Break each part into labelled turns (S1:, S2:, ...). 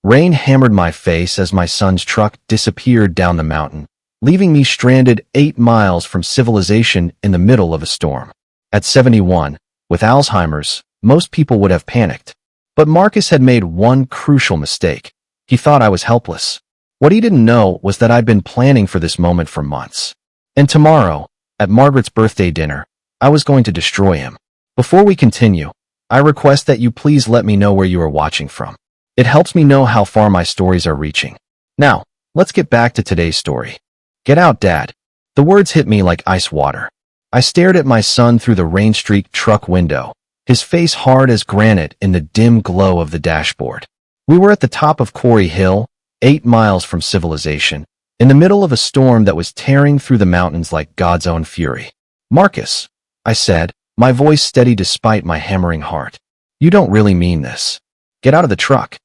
S1: Rain hammered my face as my son's truck disappeared down the mountain, leaving me stranded 8 miles from civilization in the middle of a storm. At 71, with Alzheimer's, most people would have panicked. But Marcus had made one crucial mistake. He thought I was helpless. What he didn't know was that I'd been planning for this moment for months. And tomorrow, at Margaret's birthday dinner, I was going to destroy him. Before we continue, I request that you please let me know where you are watching from. It helps me know how far my stories are reaching. Now, let's get back to today's story. Get out, Dad. The words hit me like ice water. I stared at my son through the rain-streaked truck window, his face hard as granite in the dim glow of the dashboard. We were at the top of Quarry Hill, 8 miles from civilization, in the middle of a storm that was tearing through the mountains like God's own fury. Marcus, I said, my voice steady despite my hammering heart. You don't really mean this. Get out of the truck.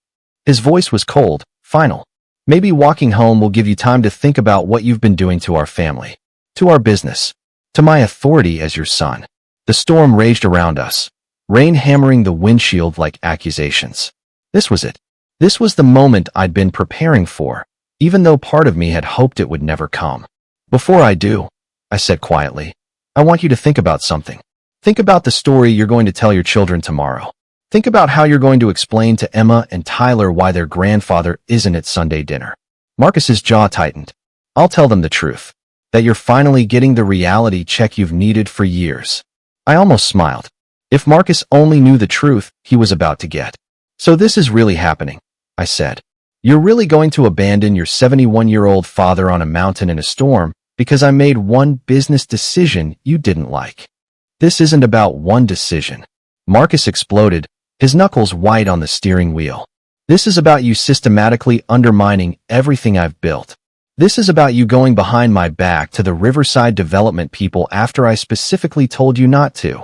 S1: His voice was cold, final. Maybe walking home will give you time to think about what you've been doing to our family, to our business, to my authority as your son. The storm raged around us, rain hammering the windshield like accusations. This was it. This was the moment I'd been preparing for, even though part of me had hoped it would never come. Before I do, I said quietly, I want you to think about something. Think about the story you're going to tell your children tomorrow. Think about how you're going to explain to Emma and Tyler why their grandfather isn't at Sunday dinner. Marcus's jaw tightened. I'll tell them the truth, that you're finally getting the reality check you've needed for years. I almost smiled. If Marcus only knew the truth he was about to get. So this is really happening, I said. You're really going to abandon your 71-year-old father on a mountain in a storm because I made one business decision you didn't like. This isn't about one decision. Marcus exploded, his knuckles white on the steering wheel. This is about you systematically undermining everything I've built. This is about you going behind my back to the Riverside development people after I specifically told you not to.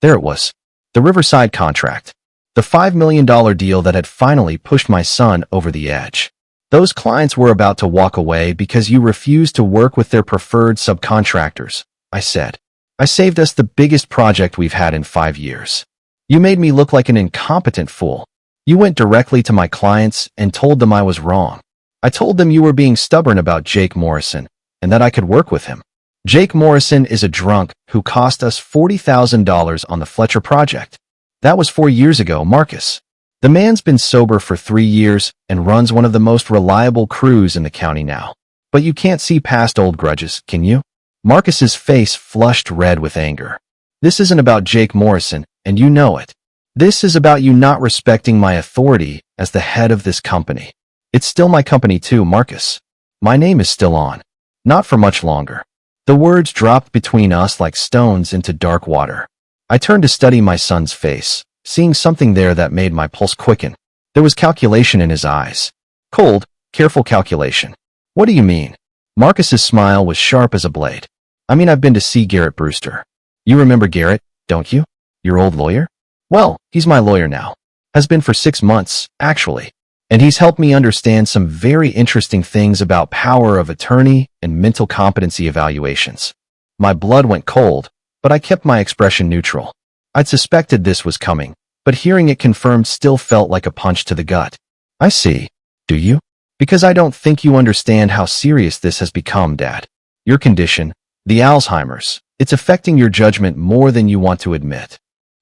S1: There it was. The Riverside contract. The $5 million deal that had finally pushed my son over the edge. Those clients were about to walk away because you refused to work with their preferred subcontractors, I said. I saved us the biggest project we've had in 5 years. You made me look like an incompetent fool. You went directly to my clients and told them I was wrong. I told them you were being stubborn about Jake Morrison and that I could work with him. Jake Morrison is a drunk who cost us $40,000 on the Fletcher project. That was 4 years ago, Marcus. The man's been sober for 3 years and runs one of the most reliable crews in the county now. But you can't see past old grudges, can you? Marcus's face flushed red with anger. This isn't about Jake Morrison, and you know it. This is about you not respecting my authority as the head of this company. It's still my company too, Marcus. My name is still on. Not for much longer. The words dropped between us like stones into dark water. I turned to study my son's face, seeing something there that made my pulse quicken. There was calculation in his eyes. Cold, careful calculation. What do you mean? Marcus's smile was sharp as a blade. I mean, I've been to see Garrett Brewster. You remember Garrett, don't you? Your old lawyer? Well, he's my lawyer now. Has been for 6 months, actually. And he's helped me understand some very interesting things about power of attorney and mental competency evaluations. My blood went cold, but I kept my expression neutral. I'd suspected this was coming, but hearing it confirmed still felt like a punch to the gut. I see. Do you? Because I don't think you understand how serious this has become, Dad. Your condition, the Alzheimer's, it's affecting your judgment more than you want to admit.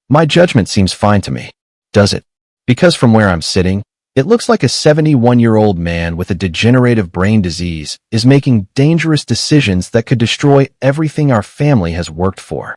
S1: My judgment seems fine to me. Does it? Because from where I'm sitting, it looks like a 71-year-old man with a degenerative brain disease is making dangerous decisions that could destroy everything our family has worked for.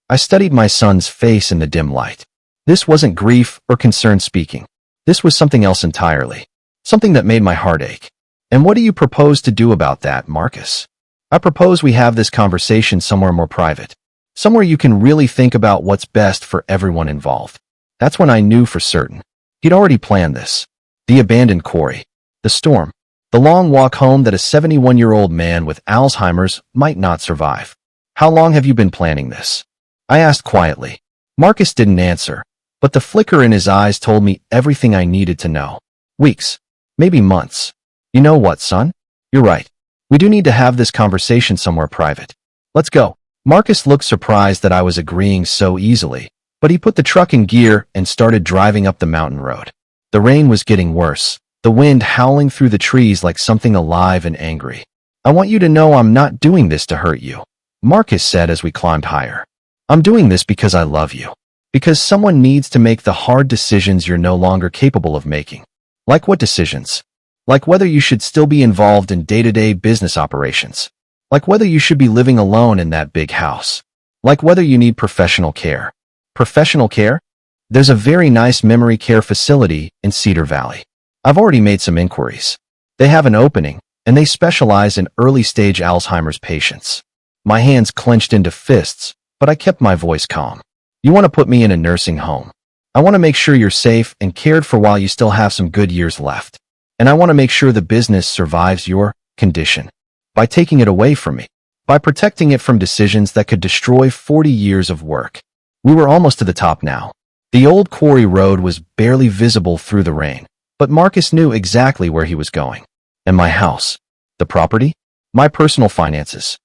S1: I studied my son's face in the dim light. This wasn't grief or concern speaking. This was something else entirely. Something that made my heart ache. And what do you propose to do about that, Marcus? I propose we have this conversation somewhere more private. Somewhere you can really think about what's best for everyone involved. That's when I knew for certain. He'd already planned this. The abandoned quarry. The storm. The long walk home that a 71-year-old man with Alzheimer's might not survive. How long have you been planning this? I asked quietly. Marcus didn't answer, but the flicker in his eyes told me everything I needed to know. Weeks. Maybe months. You know what, son? You're right. We do need to have this conversation somewhere private. Let's go. Marcus looked surprised that I was agreeing so easily, but he put the truck in gear and started driving up the mountain road. The rain was getting worse, the wind howling through the trees like something alive and angry. I want you to know I'm not doing this to hurt you, Marcus said as we climbed higher. I'm doing this because I love you. Because someone needs to make the hard decisions you're no longer capable of making. Like what decisions? Like whether you should still be involved in day-to-day business operations. Like whether you should be living alone in that big house. Like whether you need professional care. Professional care? There's a very nice memory care facility in Cedar Valley. I've already made some inquiries. They have an opening, and they specialize in early-stage Alzheimer's patients. My hands clenched into fists, but I kept my voice calm. You want to put me in a nursing home. I want to make sure you're safe and cared for while you still have some good years left. And I want to make sure the business survives your condition. By taking it away from me. By protecting it from decisions that could destroy 40 years of work. We were almost to the top now. The old quarry road was barely visible through the rain, but Marcus knew exactly where he was going. And my house, the property, my personal finances,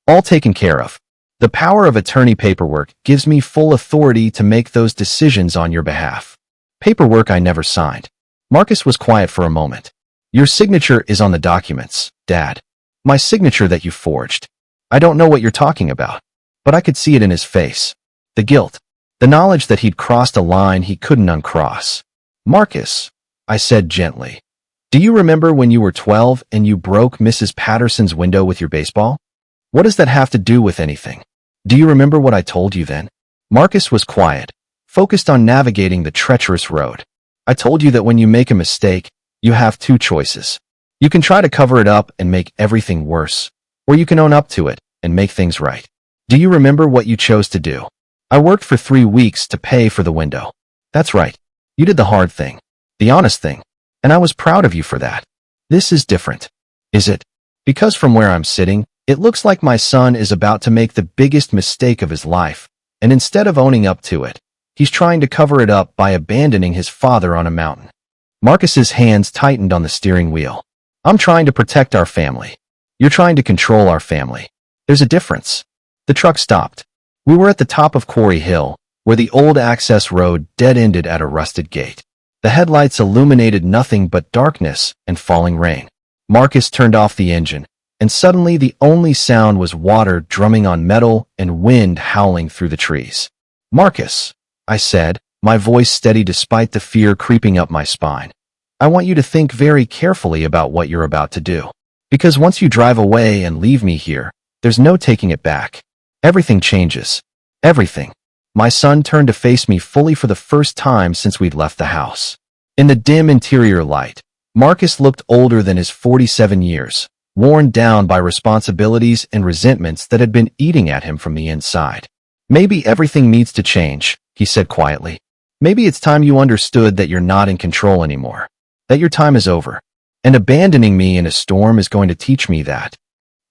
S1: all taken care of. The power of attorney paperwork gives me full authority to make those decisions on your behalf. Paperwork I never signed. Marcus was quiet for a moment. Your signature is on the documents, Dad. My signature that you forged. I don't know what you're talking about, but I could see it in his face. The guilt. The knowledge that he'd crossed a line he couldn't uncross. Marcus, I said gently. Do you remember when you were 12 and you broke Mrs. Patterson's window with your baseball? What does that have to do with anything? Do you remember what I told you then? Marcus was quiet, focused on navigating the treacherous road. I told you that when you make a mistake, you have two choices. You can try to cover it up and make everything worse, or you can own up to it and make things right. Do you remember what you chose to do? I worked for 3 weeks to pay for the window. That's right. You did the hard thing, the honest thing, and I was proud of you for that. This is different. Is it? Because from where I'm sitting, it looks like my son is about to make the biggest mistake of his life, and instead of owning up to it, he's trying to cover it up by abandoning his father on a mountain. Marcus's hands tightened on the steering wheel. I'm trying to protect our family. You're trying to control our family. There's a difference. The truck stopped. We were at the top of Quarry Hill, where the old access road dead-ended at a rusted gate. The headlights illuminated nothing but darkness and falling rain. Marcus turned off the engine, and suddenly the only sound was water drumming on metal and wind howling through the trees. Marcus, I said, my voice steady despite the fear creeping up my spine. I want you to think very carefully about what you're about to do. Because once you drive away and leave me here, there's no taking it back. Everything changes. Everything. My son turned to face me fully for the first time since we'd left the house. In the dim interior light, Marcus looked older than his 47 years, worn down by responsibilities and resentments that had been eating at him from the inside. Maybe everything needs to change, he said quietly. Maybe it's time you understood that you're not in control anymore. That your time is over. And abandoning me in a storm is going to teach me that.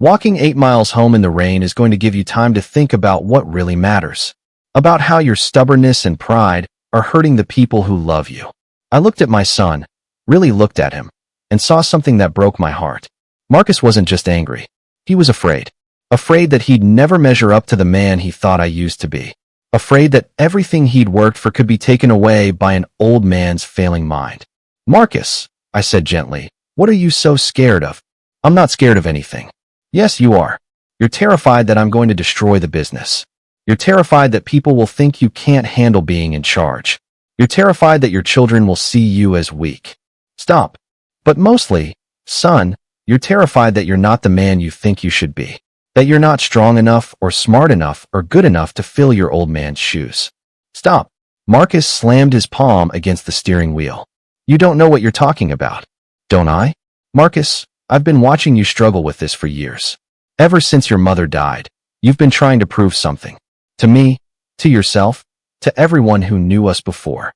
S1: Walking 8 miles home in the rain is going to give you time to think about what really matters. About how your stubbornness and pride are hurting the people who love you. I looked at my son, really looked at him, and saw something that broke my heart. Marcus wasn't just angry. He was afraid. Afraid that he'd never measure up to the man he thought I used to be. Afraid that everything he'd worked for could be taken away by an old man's failing mind. Marcus, I said gently, what are you so scared of? I'm not scared of anything. Yes, you are. You're terrified that I'm going to destroy the business. You're terrified that people will think you can't handle being in charge. You're terrified that your children will see you as weak. Stop. But mostly, son, you're terrified that you're not the man you think you should be. That you're not strong enough or smart enough or good enough to fill your old man's shoes. Stop. Marcus slammed his palm against the steering wheel. You don't know what you're talking about. Don't I? Marcus, I've been watching you struggle with this for years. Ever since your mother died, you've been trying to prove something. To me, to yourself, to everyone who knew us before.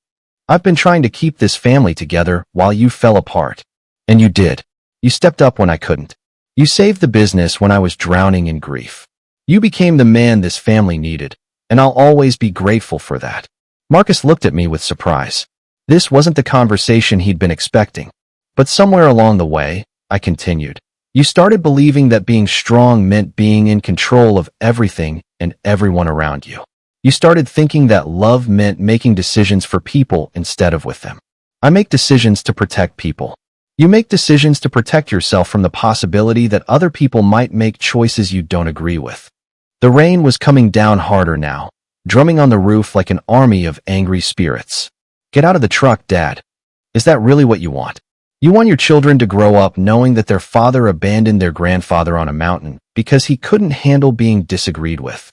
S1: I've been trying to keep this family together while you fell apart. And you did. You stepped up when I couldn't. You saved the business when I was drowning in grief. You became the man this family needed, and I'll always be grateful for that. Marcus looked at me with surprise. This wasn't the conversation he'd been expecting. But somewhere along the way, I continued. You started believing that being strong meant being in control of everything and everyone around you. You started thinking that love meant making decisions for people instead of with them. I make decisions to protect people. You make decisions to protect yourself from the possibility that other people might make choices you don't agree with. The rain was coming down harder now, drumming on the roof like an army of angry spirits. Get out of the truck, Dad. Is that really what you want? You want your children to grow up knowing that their father abandoned their grandfather on a mountain because he couldn't handle being disagreed with.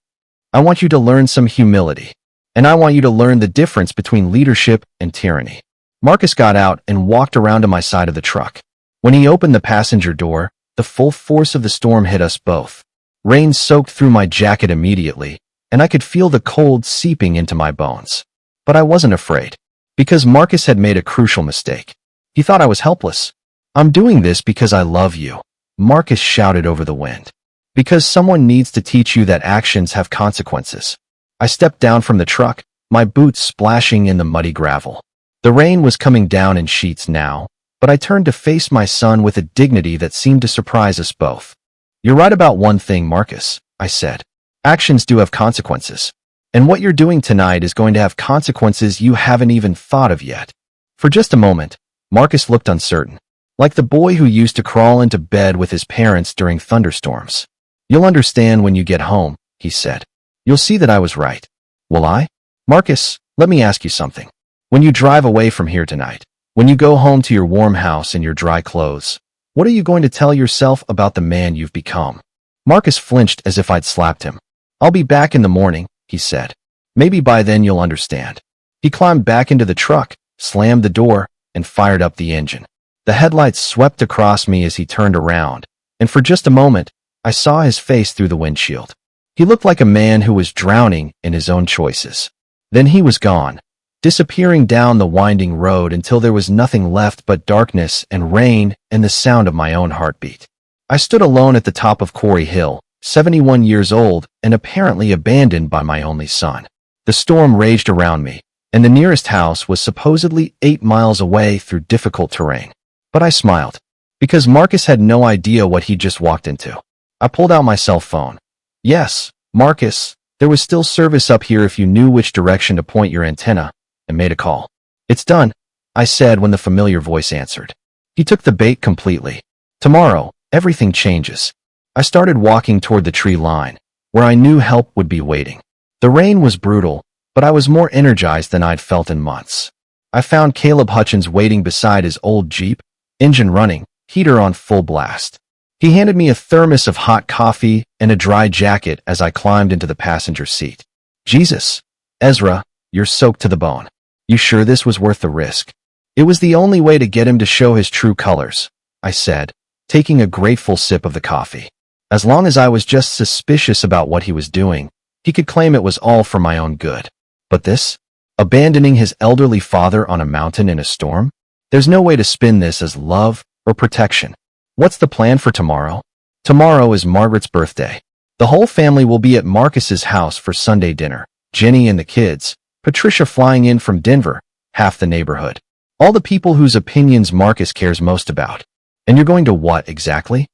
S1: I want you to learn some humility, and I want you to learn the difference between leadership and tyranny. Marcus got out and walked around to my side of the truck. When he opened the passenger door, the full force of the storm hit us both. Rain soaked through my jacket immediately, and I could feel the cold seeping into my bones. But I wasn't afraid, because Marcus had made a crucial mistake. He thought I was helpless. I'm doing this because I love you, Marcus shouted over the wind. Because someone needs to teach you that actions have consequences. I stepped down from the truck, my boots splashing in the muddy gravel. The rain was coming down in sheets now, but I turned to face my son with a dignity that seemed to surprise us both. You're right about one thing, Marcus, I said. Actions do have consequences. And what you're doing tonight is going to have consequences you haven't even thought of yet. For just a moment, Marcus looked uncertain, like the boy who used to crawl into bed with his parents during thunderstorms. You'll understand when you get home, he said. You'll see that I was right. Will I? Marcus, let me ask you something. When you drive away from here tonight, when you go home to your warm house and your dry clothes, what are you going to tell yourself about the man you've become? Marcus flinched as if I'd slapped him. I'll be back in the morning, he said. Maybe by then you'll understand. He climbed back into the truck, slammed the door, and fired up the engine. The headlights swept across me as he turned around, and for just a moment, I saw his face through the windshield. He looked like a man who was drowning in his own choices. Then he was gone, disappearing down the winding road until there was nothing left but darkness and rain and the sound of my own heartbeat. I stood alone at the top of Quarry Hill, 71 years old and apparently abandoned by my only son. The storm raged around me, and the nearest house was supposedly 8 miles away through difficult terrain. But I smiled, because Marcus had no idea what he'd just walked into. I pulled out my cell phone. Yes, Marcus, there was still service up here if you knew which direction to point your antenna, and made a call. It's done, I said when the familiar voice answered. He took the bait completely. Tomorrow, everything changes. I started walking toward the tree line, where I knew help would be waiting. The rain was brutal, but I was more energized than I'd felt in months. I found Caleb Hutchins waiting beside his old Jeep, engine running, heater on full blast. He handed me a thermos of hot coffee and a dry jacket as I climbed into the passenger seat. Jesus, Ezra, you're soaked to the bone. You sure this was worth the risk? It was the only way to get him to show his true colors, I said, taking a grateful sip of the coffee. As long as I was just suspicious about what he was doing, he could claim it was all for my own good. But this? Abandoning his elderly father on a mountain in a storm? There's no way to spin this as love or protection. What's the plan for tomorrow? Tomorrow is Margaret's birthday. The whole family will be at Marcus's house for Sunday dinner. Jenny and the kids, Patricia flying in from Denver, half the neighborhood. All the people whose opinions Marcus cares most about. And you're going to what exactly?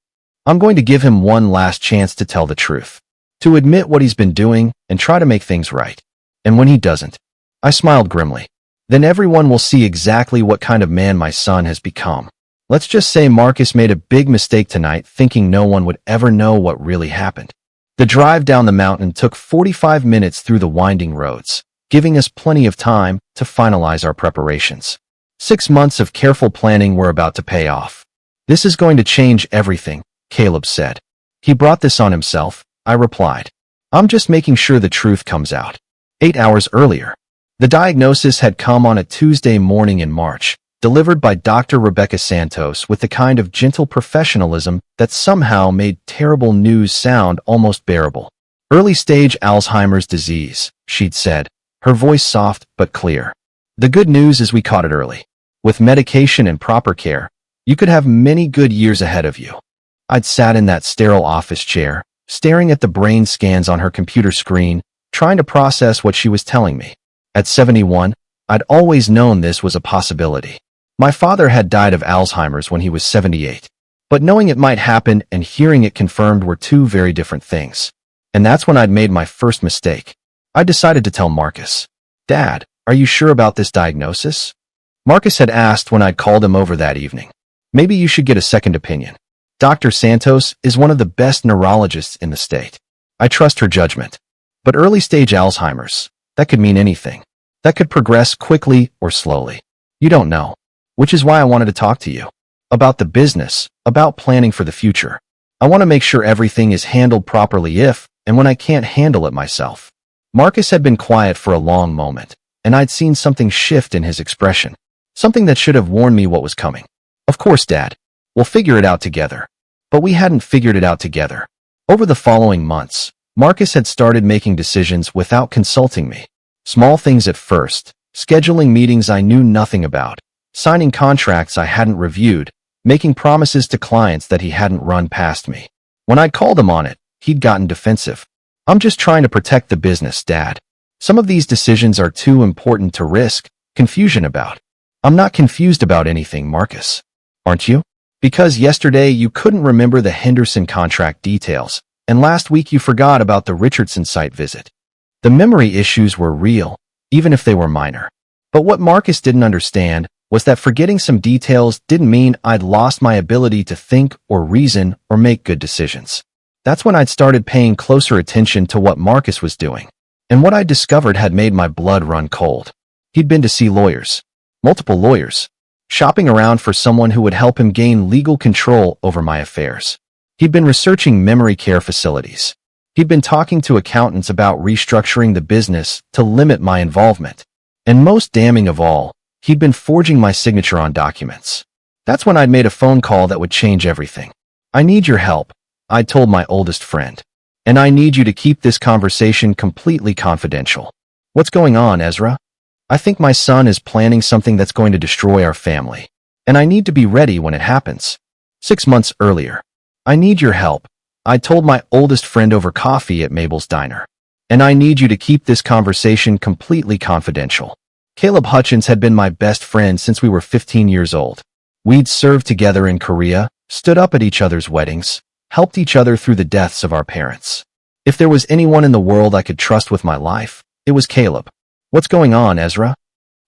S1: I'm going to give him one last chance to tell the truth. To admit what he's been doing and try to make things right. And when he doesn't, I smiled grimly. Then everyone will see exactly what kind of man my son has become. Let's just say Marcus made a big mistake tonight thinking no one would ever know what really happened. The drive down the mountain took 45 minutes through the winding roads, giving us plenty of time to finalize our preparations. 6 months of careful planning were about to pay off. This is going to change everything, Caleb said. He brought this on himself, I replied. I'm just making sure the truth comes out. 8 hours earlier. The diagnosis had come on a Tuesday morning in March, delivered by Dr. Rebecca Santos with the kind of gentle professionalism that somehow made terrible news sound almost bearable. Early-stage Alzheimer's disease, she'd said, her voice soft but clear. The good news is we caught it early. With medication and proper care, you could have many good years ahead of you. I'd sat in that sterile office chair, staring at the brain scans on her computer screen, trying to process what she was telling me. At 71, I'd always known this was a possibility. My father had died of Alzheimer's when he was 78. But knowing it might happen and hearing it confirmed were two very different things. And that's when I'd made my first mistake. I decided to tell Marcus. Dad, are you sure about this diagnosis? Marcus had asked when I'd called him over that evening. Maybe you should get a second opinion. Dr. Santos is one of the best neurologists in the state. I trust her judgment. But early-stage Alzheimer's, that could mean anything. That could progress quickly or slowly. You don't know. Which is why I wanted to talk to you. About the business, about planning for the future. I want to make sure everything is handled properly if and when I can't handle it myself. Marcus had been quiet for a long moment, and I'd seen something shift in his expression. Something that should have warned me what was coming. Of course, Dad. We'll figure it out together. But we hadn't figured it out together. Over the following months, Marcus had started making decisions without consulting me. Small things at first, scheduling meetings I knew nothing about, signing contracts I hadn't reviewed, making promises to clients that he hadn't run past me. When I'd called him on it, he'd gotten defensive. I'm just trying to protect the business, Dad. Some of these decisions are too important to risk confusion about. I'm not confused about anything, Marcus. Aren't you? Because yesterday you couldn't remember the Henderson contract details, and last week you forgot about the Richardson site visit. The memory issues were real, even if they were minor. But what Marcus didn't understand was that forgetting some details didn't mean I'd lost my ability to think or reason or make good decisions. That's when I'd started paying closer attention to what Marcus was doing, and what I discovered had made my blood run cold. He'd been to see lawyers, multiple lawyers, shopping around for someone who would help him gain legal control over my affairs. He'd been researching memory care facilities. He'd been talking to accountants about restructuring the business to limit my involvement. And most damning of all, he'd been forging my signature on documents. That's when I'd made a phone call that would change everything. I need your help, I told my oldest friend. And I need you to keep this conversation completely confidential. What's going on, Ezra? I think my son is planning something that's going to destroy our family. And I need to be ready when it happens. 6 months earlier. I need your help, I told my oldest friend over coffee at Mabel's diner. And I need you to keep this conversation completely confidential. Caleb Hutchins had been my best friend since we were 15 years old. We'd served together in Korea, stood up at each other's weddings, helped each other through the deaths of our parents. If there was anyone in the world I could trust with my life, it was Caleb. What's going on, Ezra?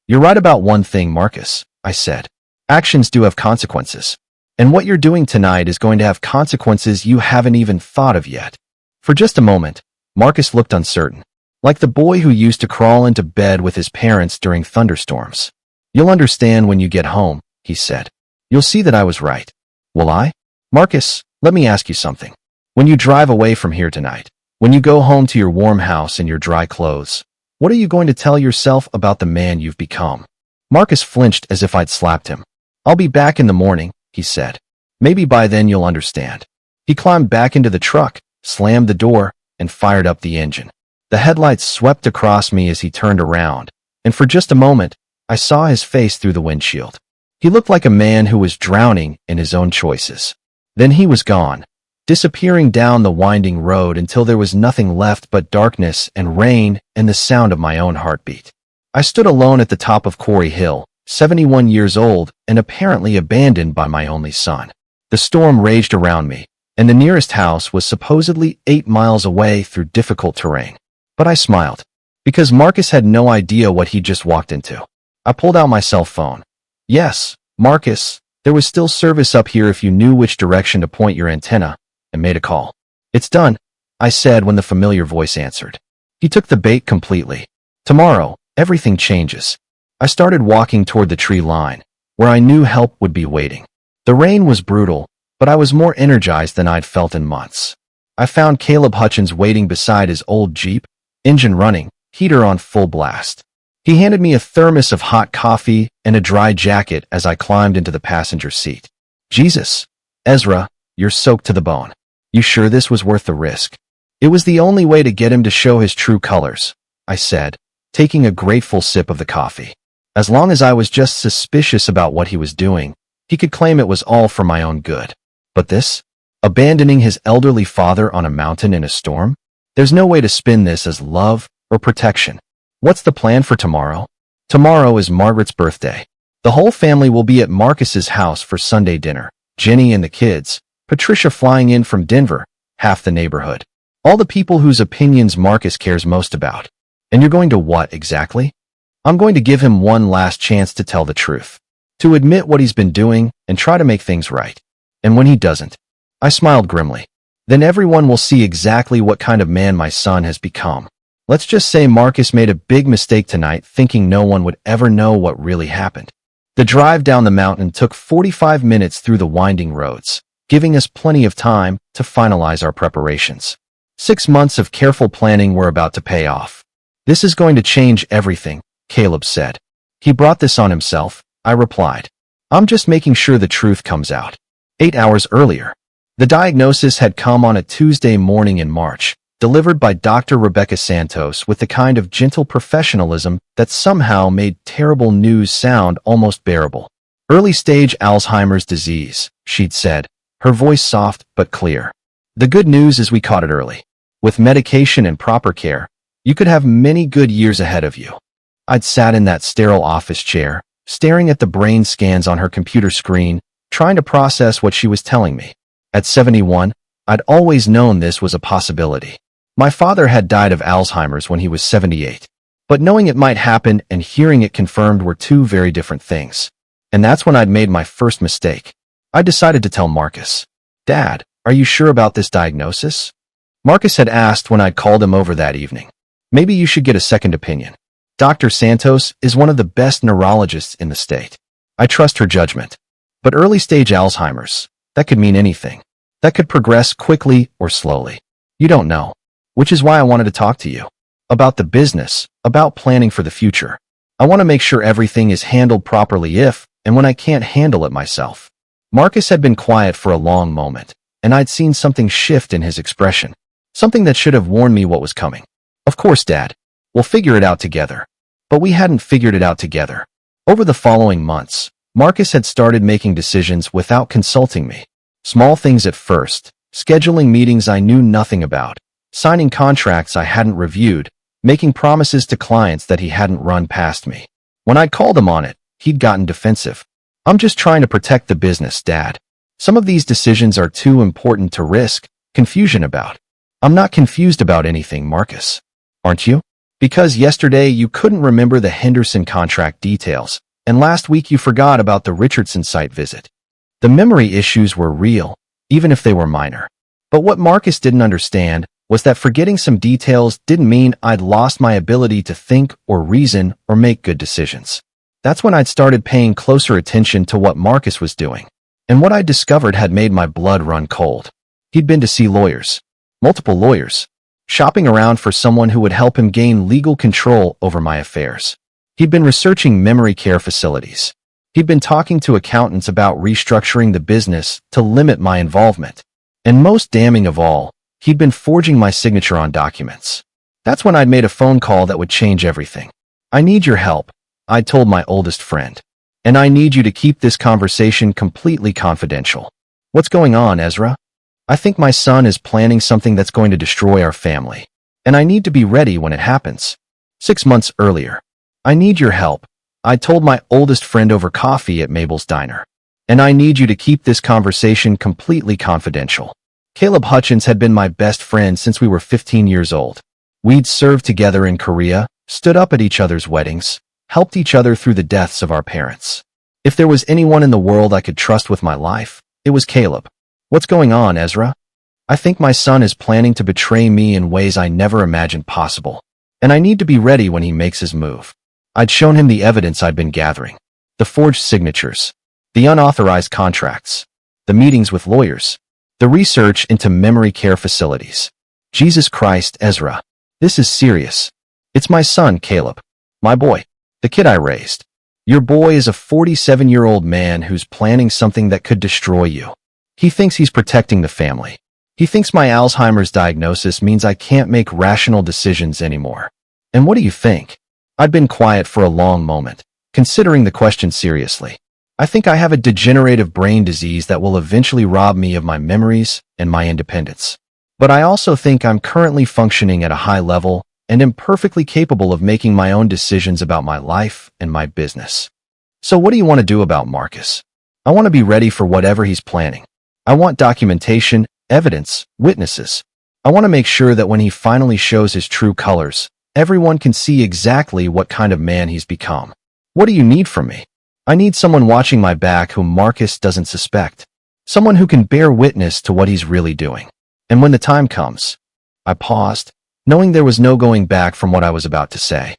S1: You're right about one thing, Marcus, I said. Actions do have consequences. And what you're doing tonight is going to have consequences you haven't even thought of yet. For just a moment, Marcus looked uncertain, like the boy who used to crawl into bed with his parents during thunderstorms. You'll understand when you get home, he said. You'll see that I was right. Will I? Marcus, let me ask you something. When you drive away from here tonight, when you go home to your warm house and your dry clothes, what are you going to tell yourself about the man you've become? Marcus flinched as if I'd slapped him. I'll be back in the morning, he said. Maybe by then you'll understand. He climbed back into the truck, slammed the door, and fired up the engine. The headlights swept across me as he turned around, and for just a moment, I saw his face through the windshield. He looked like a man who was drowning in his own choices. Then he was gone, disappearing down the winding road until there was nothing left but darkness and rain and the sound of my own heartbeat. I stood alone at the top of Quarry Hill, 71 years old and apparently abandoned by my only son. The storm raged around me, and the nearest house was supposedly 8 miles away through difficult terrain. But I smiled, because Marcus had no idea what he'd just walked into. I pulled out my cell phone. Yes, Marcus, there was still service up here if you knew which direction to point your antenna, and made a call. It's done, I said when the familiar voice answered. He took the bait completely. Tomorrow, everything changes. I started walking toward the tree line, where I knew help would be waiting. The rain was brutal, but I was more energized than I'd felt in months. I found Caleb Hutchins waiting beside his old Jeep, engine running, heater on full blast. He handed me a thermos of hot coffee and a dry jacket as I climbed into the passenger seat. Jesus, Ezra, you're soaked to the bone. You sure this was worth the risk? It was the only way to get him to show his true colors, I said, taking a grateful sip of the coffee. As long as I was just suspicious about what he was doing, he could claim it was all for my own good. But this? Abandoning his elderly father on a mountain in a storm? There's no way to spin this as love or protection. What's the plan for tomorrow? Tomorrow is Margaret's birthday. The whole family will be at Marcus's house for Sunday dinner. Jenny and the kids, Patricia flying in from Denver, half the neighborhood. All the people whose opinions Marcus cares most about. And you're going to what exactly? I'm going to give him one last chance to tell the truth. to admit what he's been doing and try to make things right. And when he doesn't, I smiled grimly. Then everyone will see exactly what kind of man my son has become. Let's just say Marcus made a big mistake tonight thinking no one would ever know what really happened. The drive down the mountain took 45 minutes through the winding roads, giving us plenty of time to finalize our preparations. 6 months of careful planning were about to pay off. This is going to change everything, Caleb said. He brought this on himself, I replied. I'm just making sure the truth comes out. 8 hours earlier, the diagnosis had come on a Tuesday morning in March, delivered by Dr. Rebecca Santos with the kind of gentle professionalism that somehow made terrible news sound almost bearable. Early-stage Alzheimer's disease, she'd said, her voice soft but clear. The good news is we caught it early. With medication and proper care, you could have many good years ahead of you. I'd sat in that sterile office chair, staring at the brain scans on her computer screen, trying to process what she was telling me. At 71, I'd always known this was a possibility. My father had died of Alzheimer's when he was 78. But knowing it might happen and hearing it confirmed were two very different things. And that's when I'd made my first mistake. I decided to tell Marcus. Dad, are you sure about this diagnosis? Marcus had asked when I'd called him over that evening. Maybe you should get a second opinion. Dr. Santos is one of the best neurologists in the state. I trust her judgment. But early-stage Alzheimer's, that could mean anything. That could progress quickly or slowly. You don't know. Which is why I wanted to talk to you. About the business, about planning for the future. I want to make sure everything is handled properly if and when I can't handle it myself. Marcus had been quiet for a long moment, and I'd seen something shift in his expression. Something that should have warned me what was coming. Of course, Dad. We'll figure it out together. But we hadn't figured it out together. Over the following months, Marcus had started making decisions without consulting me. Small things at first, scheduling meetings I knew nothing about, signing contracts I hadn't reviewed, making promises to clients that he hadn't run past me. When I'd called him on it, he'd gotten defensive. I'm just trying to protect the business, Dad. Some of these decisions are too important to risk confusion about. I'm not confused about anything, Marcus. Aren't you? Because yesterday you couldn't remember the Henderson contract details, and last week you forgot about the Richardson site visit. The memory issues were real, even if they were minor. But what Marcus didn't understand was that forgetting some details didn't mean I'd lost my ability to think or reason or make good decisions. That's when I'd started paying closer attention to what Marcus was doing. And what I discovered had made my blood run cold. He'd been to see lawyers. Multiple lawyers. Shopping around for someone who would help him gain legal control over my affairs. He'd been researching memory care facilities. He'd been talking to accountants about restructuring the business to limit my involvement. And most damning of all, he'd been forging my signature on documents. That's when I'd made a phone call that would change everything. I need your help, I told my oldest friend. And I need you to keep this conversation completely confidential. What's going on, Ezra? I think my son is planning something that's going to destroy our family. And I need to be ready when it happens. 6 months earlier. I need your help, I told my oldest friend over coffee at Mabel's diner. And I need you to keep this conversation completely confidential. Caleb Hutchins had been my best friend since we were 15 years old. We'd served together in Korea, stood up at each other's weddings, helped each other through the deaths of our parents. If there was anyone in the world I could trust with my life, it was Caleb. What's going on, Ezra? I think my son is planning to betray me in ways I never imagined possible. And I need to be ready when he makes his move. I'd shown him the evidence I'd been gathering. The forged signatures. The unauthorized contracts. The meetings with lawyers. The research into memory care facilities. Jesus Christ, Ezra. This is serious. It's my son, Caleb. My boy. The kid I raised. Your boy is a 47-year-old man who's planning something that could destroy you. He thinks he's protecting the family. He thinks my Alzheimer's diagnosis means I can't make rational decisions anymore. And what do you think? I'd been quiet for a long moment, considering the question seriously. I think I have a degenerative brain disease that will eventually rob me of my memories and my independence. But I also think I'm currently functioning at a high level and am perfectly capable of making my own decisions about my life and my business. So what do you want to do about Marcus? I want to be ready for whatever he's planning. I want documentation, evidence, witnesses. I want to make sure that when he finally shows his true colors, everyone can see exactly what kind of man he's become. What do you need from me? I need someone watching my back whom Marcus doesn't suspect. Someone who can bear witness to what he's really doing. And when the time comes, I paused, knowing there was no going back from what I was about to say.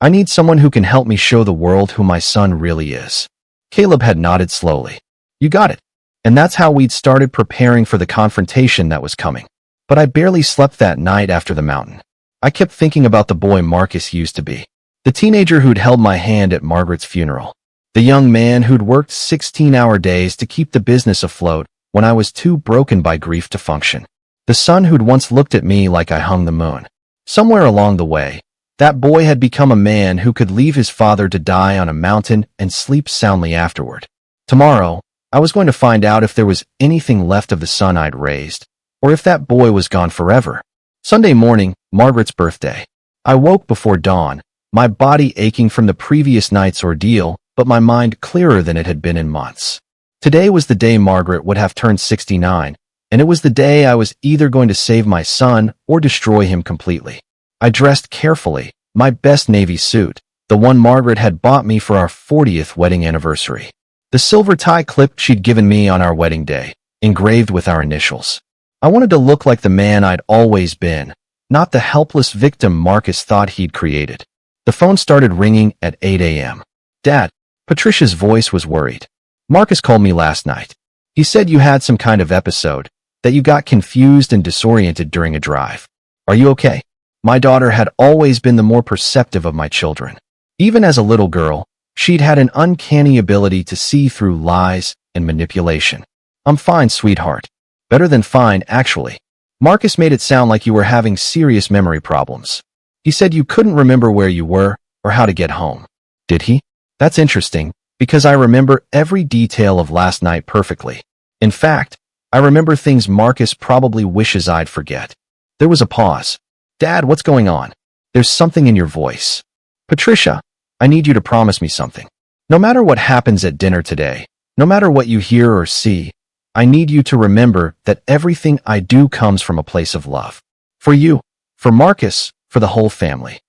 S1: I need someone who can help me show the world who my son really is. Caleb had nodded slowly. You got it. And that's how we'd started preparing for the confrontation that was coming. But I barely slept that night after the mountain. I kept thinking about the boy Marcus used to be. The teenager who'd held my hand at Margaret's funeral. The young man who'd worked 16-hour days to keep the business afloat when I was too broken by grief to function. The son who'd once looked at me like I hung the moon. Somewhere along the way, that boy had become a man who could leave his father to die on a mountain and sleep soundly afterward. Tomorrow, I was going to find out if there was anything left of the son I'd raised, or if that boy was gone forever. Sunday morning, Margaret's birthday. I woke before dawn, my body aching from the previous night's ordeal, but my mind clearer than it had been in months. Today was the day Margaret would have turned 69, and it was the day I was either going to save my son or destroy him completely. I dressed carefully, my best navy suit, the one Margaret had bought me for our 40th wedding anniversary. The silver tie clip she'd given me on our wedding day, engraved with our initials. I wanted to look like the man I'd always been, not the helpless victim Marcus thought he'd created. The phone started ringing at 8 a.m. Dad, Patricia's voice was worried. Marcus called me last night. He said you had some kind of episode, that you got confused and disoriented during a drive. Are you okay? My daughter had always been the more perceptive of my children. Even as a little girl, she'd had an uncanny ability to see through lies and manipulation. I'm fine, sweetheart. Better than fine, actually. Marcus made it sound like you were having serious memory problems. He said you couldn't remember where you were or how to get home. Did he? That's interesting, because I remember every detail of last night perfectly. In fact, I remember things Marcus probably wishes I'd forget. There was a pause. Dad, what's going on? There's something in your voice. Patricia, I need you to promise me something. No matter what happens at dinner today, no matter what you hear or see, I need you to remember that everything I do comes from a place of love. For you, for Marcus, for the whole family.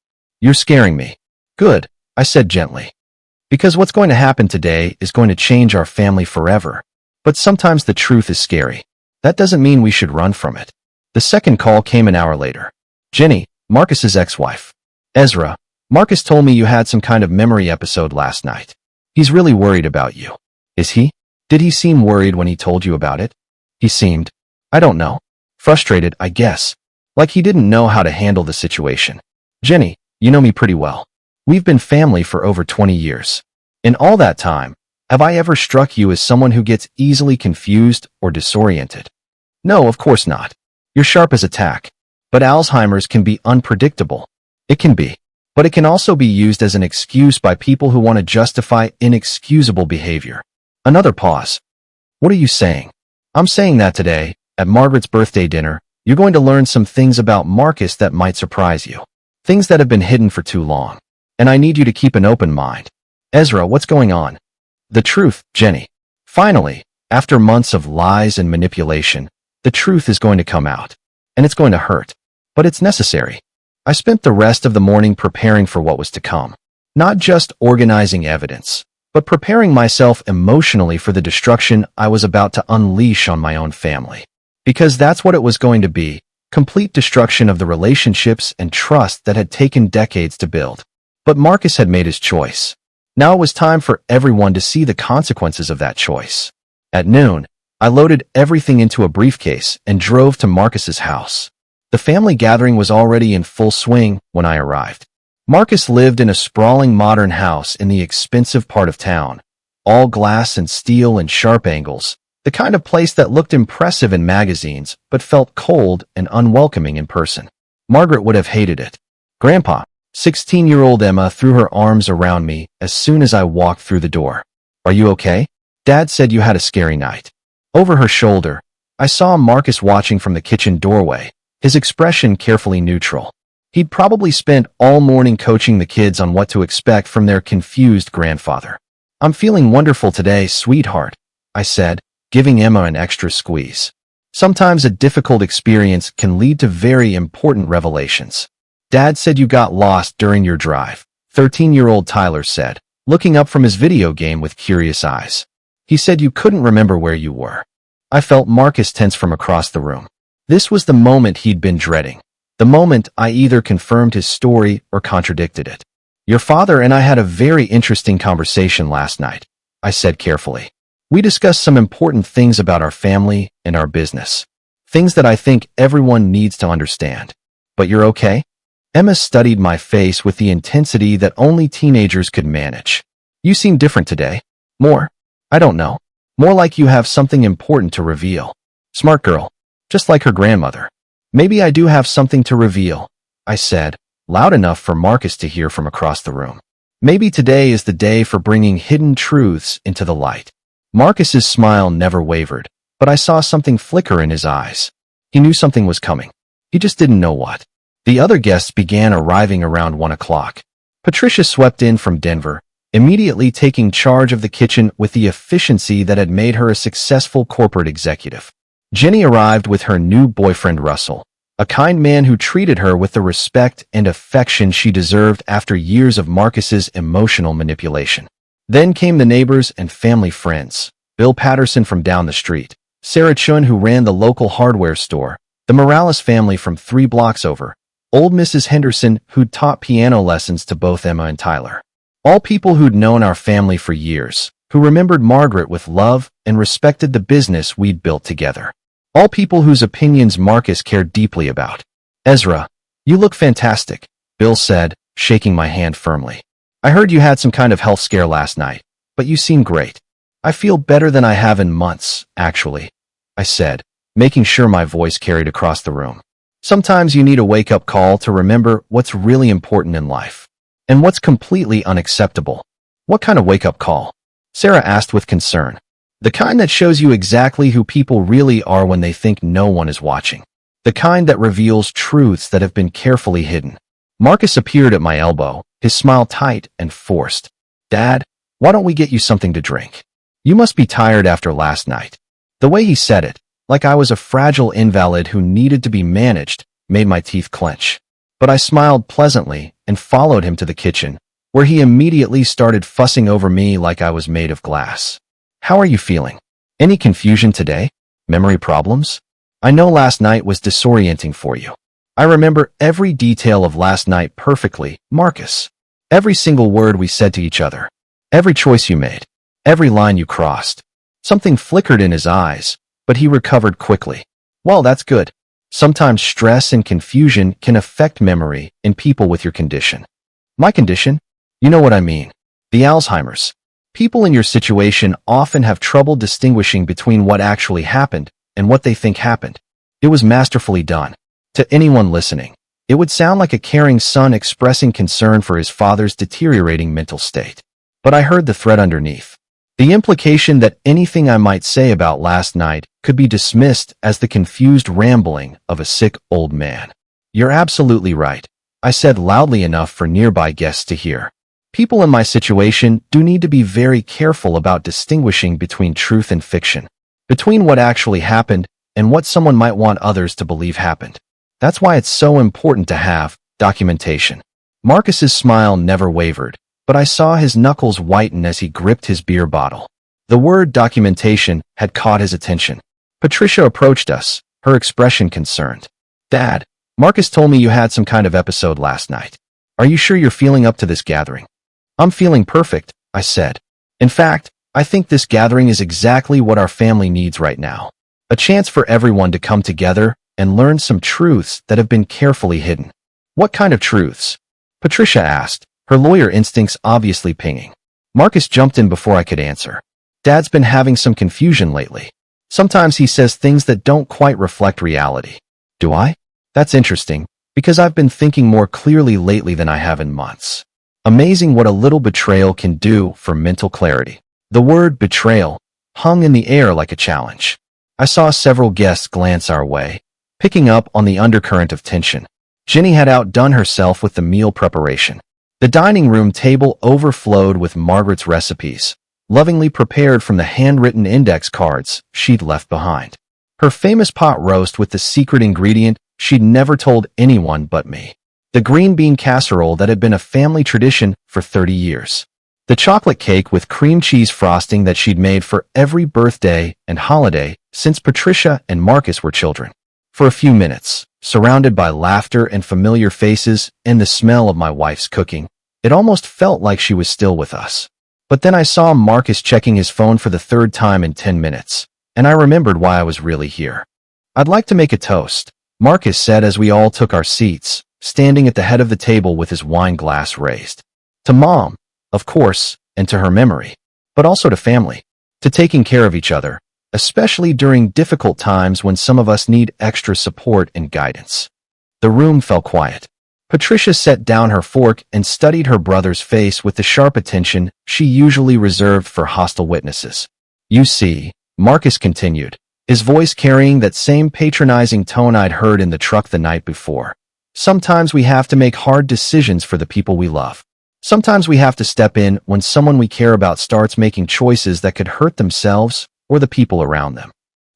S1: You're scaring me. Good, I said gently. Because what's going to happen today is going to change our family forever. But sometimes the truth is scary. That doesn't mean we should run from it. The second call came an hour later. Jenny, Marcus's ex-wife. Ezra, Marcus told me you had some kind of memory episode last night. He's really worried about you. Is he? Did he seem worried when he told you about it? He seemed, I don't know, frustrated, I guess. Like he didn't know how to handle the situation. Jenny, you know me pretty well. We've been family for over 20 years. In all that time, have I ever struck you as someone who gets easily confused or disoriented? No, of course not. You're sharp as a tack. But Alzheimer's can be unpredictable. It can be. But it can also be used as an excuse by people who want to justify inexcusable behavior. Another pause. What are you saying? I'm saying that today, at Margaret's birthday dinner, you're going to learn some things about Marcus that might surprise you. Things that have been hidden for too long. And I need you to keep an open mind. Ezra, what's going on? The truth, Jenny. Finally, after months of lies and manipulation, the truth is going to come out. And it's going to hurt. But it's necessary. I spent the rest of the morning preparing for what was to come. Not just organizing evidence, but preparing myself emotionally for the destruction I was about to unleash on my own family. Because that's what it was going to be, complete destruction of the relationships and trust that had taken decades to build. But Marcus had made his choice. Now it was time for everyone to see the consequences of that choice. At noon, I loaded everything into a briefcase and drove to Marcus's house. The family gathering was already in full swing when I arrived. Marcus lived in a sprawling modern house in the expensive part of town, all glass and steel and sharp angles, the kind of place that looked impressive in magazines but felt cold and unwelcoming in person. Margaret would have hated it. Grandpa, 16-year-old Emma threw her arms around me as soon as I walked through the door. Are you okay? Dad said you had a scary night. Over her shoulder, I saw Marcus watching from the kitchen doorway, his expression carefully neutral. He'd probably spent all morning coaching the kids on what to expect from their confused grandfather. I'm feeling wonderful today, sweetheart, I said, giving Emma an extra squeeze. Sometimes a difficult experience can lead to very important revelations. Dad said you got lost during your drive, 13-year-old Tyler said. looking up from his video game with curious eyes. He said you couldn't remember where you were. I felt Marcus tense from across the room. This was the moment he'd been dreading. The moment I either confirmed his story or contradicted it. Your father and I had a very interesting conversation last night, I said carefully. We discussed some important things about our family and our business. Things that I think everyone needs to understand. But you're okay? Emma studied my face with the intensity that only teenagers could manage. You seem different today. More? I don't know. More like you have something important to reveal. Smart girl. Just like her grandmother. Maybe I do have something to reveal, I said, loud enough for Marcus to hear from across the room. Maybe today is the day for bringing hidden truths into the light. Marcus's smile never wavered, but I saw something flicker in his eyes. He knew something was coming. He just didn't know what. The other guests began arriving around 1 o'clock. Patricia swept in from Denver, immediately taking charge of the kitchen with the efficiency that had made her a successful corporate executive. Jenny arrived with her new boyfriend Russell, a kind man who treated her with the respect and affection she deserved after years of Marcus's emotional manipulation. Then came the neighbors and family friends, Bill Patterson from down the street, Sarah Chun who ran the local hardware store, the Morales family from 3 blocks over, old Mrs. Henderson who'd taught piano lessons to both Emma and Tyler. All people who'd known our family for years, who remembered Margaret with love and respected the business we'd built together. All people whose opinions Marcus cared deeply about. Ezra, you look fantastic, Bill said, shaking my hand firmly. I heard you had some kind of health scare last night, but you seem great. I feel better than I have in months, actually, I said, making sure my voice carried across the room. Sometimes you need a wake-up call to remember what's really important in life. And what's completely unacceptable. What kind of wake-up call? Sarah asked with concern. The kind that shows you exactly who people really are when they think no one is watching. The kind that reveals truths that have been carefully hidden. Marcus appeared at my elbow, his smile tight and forced. Dad, why don't we get you something to drink? You must be tired after last night. The way he said it, like I was a fragile invalid who needed to be managed, made my teeth clench. But I smiled pleasantly and followed him to the kitchen, where he immediately started fussing over me like I was made of glass. How are you feeling? Any confusion today? Memory problems? I know last night was disorienting for you. I remember every detail of last night perfectly, Marcus. Every single word we said to each other. Every choice you made. Every line you crossed. Something flickered in his eyes, but he recovered quickly. Well, that's good. Sometimes stress and confusion can affect memory in people with your condition. My condition? You know what I mean. The Alzheimer's. People in your situation often have trouble distinguishing between what actually happened and what they think happened. It was masterfully done. To anyone listening, it would sound like a caring son expressing concern for his father's deteriorating mental state. But I heard the thread underneath. The implication that anything I might say about last night could be dismissed as the confused rambling of a sick old man. You're absolutely right, I said loudly enough for nearby guests to hear. People in my situation do need to be very careful about distinguishing between truth and fiction, between what actually happened and what someone might want others to believe happened. That's why it's so important to have documentation. Marcus's smile never wavered, but I saw his knuckles whiten as he gripped his beer bottle. The word documentation had caught his attention. Patricia approached us, her expression concerned. Dad, Marcus told me you had some kind of episode last night. Are you sure you're feeling up to this gathering? I'm feeling perfect, I said. In fact, I think this gathering is exactly what our family needs right now. A chance for everyone to come together and learn some truths that have been carefully hidden. What kind of truths? Patricia asked, her lawyer instincts obviously pinging. Marcus jumped in before I could answer. Dad's been having some confusion lately. Sometimes he says things that don't quite reflect reality. Do I? That's interesting, because I've been thinking more clearly lately than I have in months. Amazing what a little betrayal can do for mental clarity. The word betrayal hung in the air like a challenge. I saw several guests glance our way, picking up on the undercurrent of tension. Jenny had outdone herself with the meal preparation. The dining room table overflowed with Margaret's recipes, lovingly prepared from the handwritten index cards she'd left behind. Her famous pot roast with the secret ingredient she'd never told anyone but me. The green bean casserole that had been a family tradition for 30 years. The chocolate cake with cream cheese frosting that she'd made for every birthday and holiday since Patricia and Marcus were children. For a few minutes, surrounded by laughter and familiar faces and the smell of my wife's cooking, it almost felt like she was still with us. But then I saw Marcus checking his phone for the third time in 10 minutes, and I remembered why I was really here. "I'd like to make a toast," Marcus said as we all took our seats, standing at the head of the table with his wine glass raised. "To Mom, of course, and to her memory, but also to family, to taking care of each other, especially during difficult times when some of us need extra support and guidance." The room fell quiet. Patricia set down her fork and studied her brother's face with the sharp attention she usually reserved for hostile witnesses. "You see," Marcus continued, his voice carrying that same patronizing tone I'd heard in the truck the night before. "Sometimes we have to make hard decisions for the people we love. Sometimes we have to step in when someone we care about starts making choices that could hurt themselves or the people around them."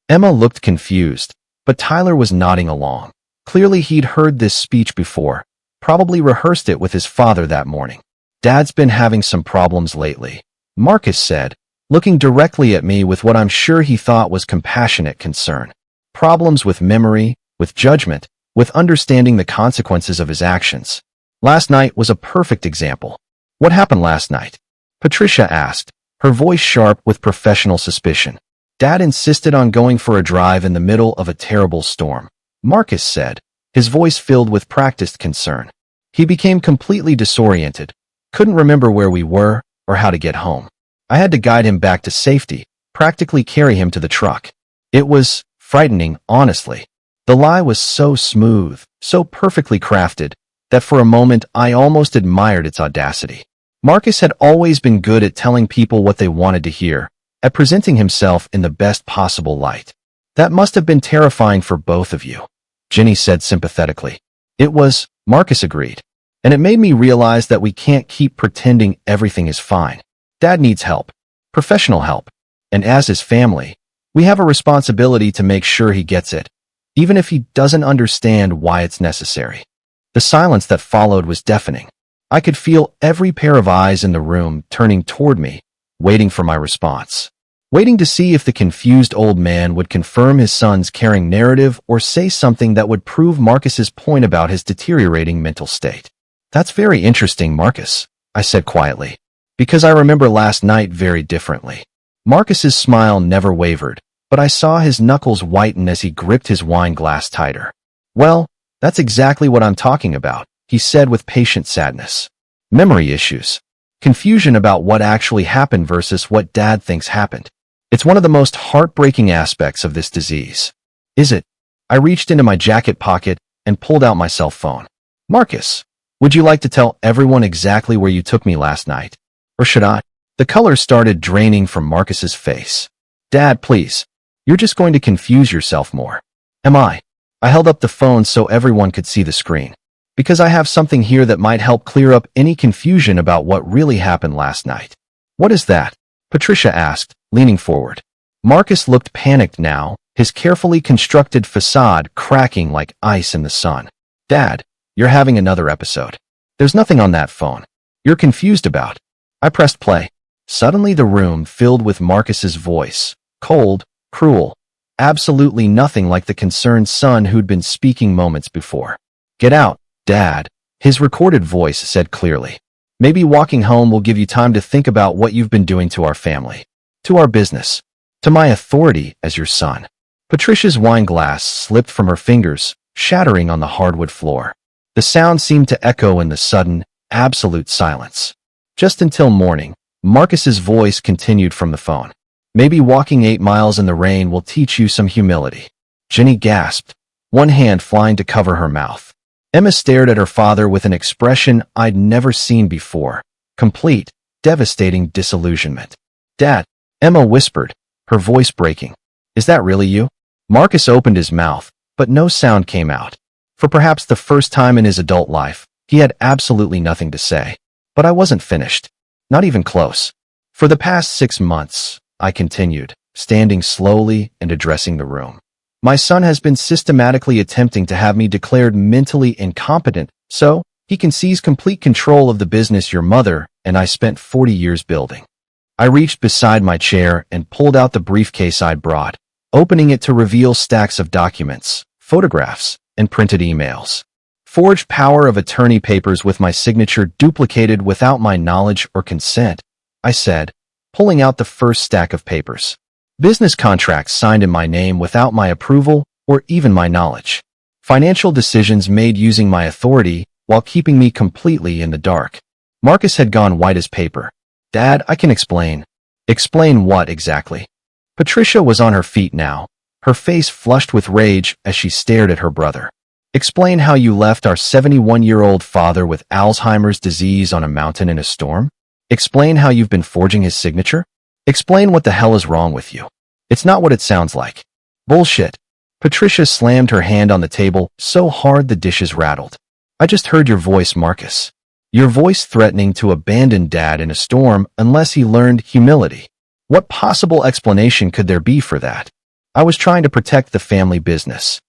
S1: Emma looked confused, but Tyler was nodding along. Clearly he'd heard this speech before, probably rehearsed it with his father that morning. "Dad's been having some problems lately," Marcus said, looking directly at me with what I'm sure he thought was compassionate concern. "Problems with memory, with judgment, with understanding the consequences of his actions. Last night was a perfect example." "What happened last night?" Patricia asked, her voice sharp with professional suspicion. "Dad insisted on going for a drive in the middle of a terrible storm," Marcus said, his voice filled with practiced concern. "He became completely disoriented, couldn't remember where we were or how to get home. I had to guide him back to safety, practically carry him to the truck. It was frightening, honestly. The lie was so smooth, so perfectly crafted, that for a moment I almost admired its audacity." Marcus had always been good at telling people what they wanted to hear, at presenting himself in the best possible light. "That must have been terrifying for both of you," Jenny said sympathetically. "It was," Marcus agreed. "And it made me realize that we can't keep pretending everything is fine. Dad needs help, professional help, and as his family, we have a responsibility to make sure he gets it, even if he doesn't understand why it's necessary." The silence that followed was deafening. I could feel every pair of eyes in the room turning toward me, waiting for my response. Waiting to see if the confused old man would confirm his son's caring narrative or say something that would prove Marcus's point about his deteriorating mental state. "That's very interesting, Marcus," I said quietly, "because I remember last night very differently." Marcus's smile never wavered, but I saw his knuckles whiten as he gripped his wine glass tighter. "Well, that's exactly what I'm talking about," he said with patient sadness. "Memory issues. Confusion about what actually happened versus what Dad thinks happened. It's one of the most heartbreaking aspects of this disease." "Is it?" I reached into my jacket pocket and pulled out my cell phone. "Marcus, would you like to tell everyone exactly where you took me last night? Or should I?" The color started draining from Marcus's face. "Dad, please. You're just going to confuse yourself more." "Am I?" I held up the phone so everyone could see the screen. "Because I have something here that might help clear up any confusion about what really happened last night." "What is that?" Patricia asked, leaning forward. Marcus looked panicked now, his carefully constructed facade cracking like ice in the sun. "Dad, you're having another episode. There's nothing on that phone you're confused about." I pressed play. Suddenly the room filled with Marcus's voice, cold, cruel, absolutely nothing like the concerned son who'd been speaking moments before. "Get out, Dad," his recorded voice said clearly. "Maybe walking home will give you time to think about what you've been doing to our family, to our business, to my authority as your son." Patricia's wine glass slipped from her fingers, shattering on the hardwood floor. The sound seemed to echo in the sudden, absolute silence. Just until morning, Marcus's voice continued from the phone. "Maybe walking 8 miles in the rain will teach you some humility." Jenny gasped, one hand flying to cover her mouth. Emma stared at her father with an expression I'd never seen before, complete, devastating disillusionment. "Dad," Emma whispered, her voice breaking. "Is that really you?" Marcus opened his mouth, but no sound came out. For perhaps the first time in his adult life, he had absolutely nothing to say. But I wasn't finished. Not even close. "For the past 6 months," I continued, standing slowly and addressing the room, "my son has been systematically attempting to have me declared mentally incompetent, so He can seize complete control of the business your mother and I spent 40 years building. I reached beside my chair and pulled out the briefcase I'd brought, opening it to reveal stacks of documents, photographs, and printed emails. Forged power of attorney papers with my signature duplicated without my knowledge or consent, I said, pulling out the first stack of papers. Business contracts signed in my name without my approval or even my knowledge. Financial decisions made using my authority while keeping me completely in the dark. Marcus had gone white as paper. Dad, I can explain. Explain what exactly? Patricia was on her feet now, her face flushed with rage as she stared at her brother. Explain how you left our 71-year-old father with Alzheimer's disease on a mountain in a storm? Explain how you've been forging his signature? Explain what the hell is wrong with you. It's not what it sounds like. Bullshit. Patricia slammed her hand on the table so hard the dishes rattled. I just heard your voice, Marcus. Your voice threatening to abandon Dad in a storm unless he learned humility. What possible explanation could there be for that? I was trying to protect the family business.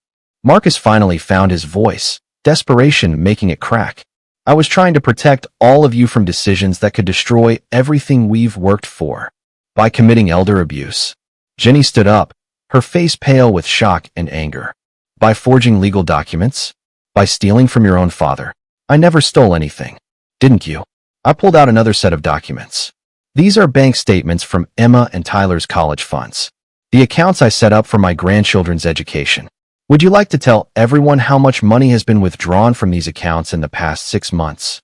S1: Marcus finally found his voice, desperation making it crack. I was trying to protect all of you from decisions that could destroy everything we've worked for. By committing elder abuse. Jenny stood up, her face pale with shock and anger. By forging legal documents? By stealing from your own father? I never stole anything. Didn't you? I pulled out another set of documents. These are bank statements from Emma and Tyler's college funds. The accounts I set up for my grandchildren's education. Would you like to tell everyone how much money has been withdrawn from these accounts in the past 6 months?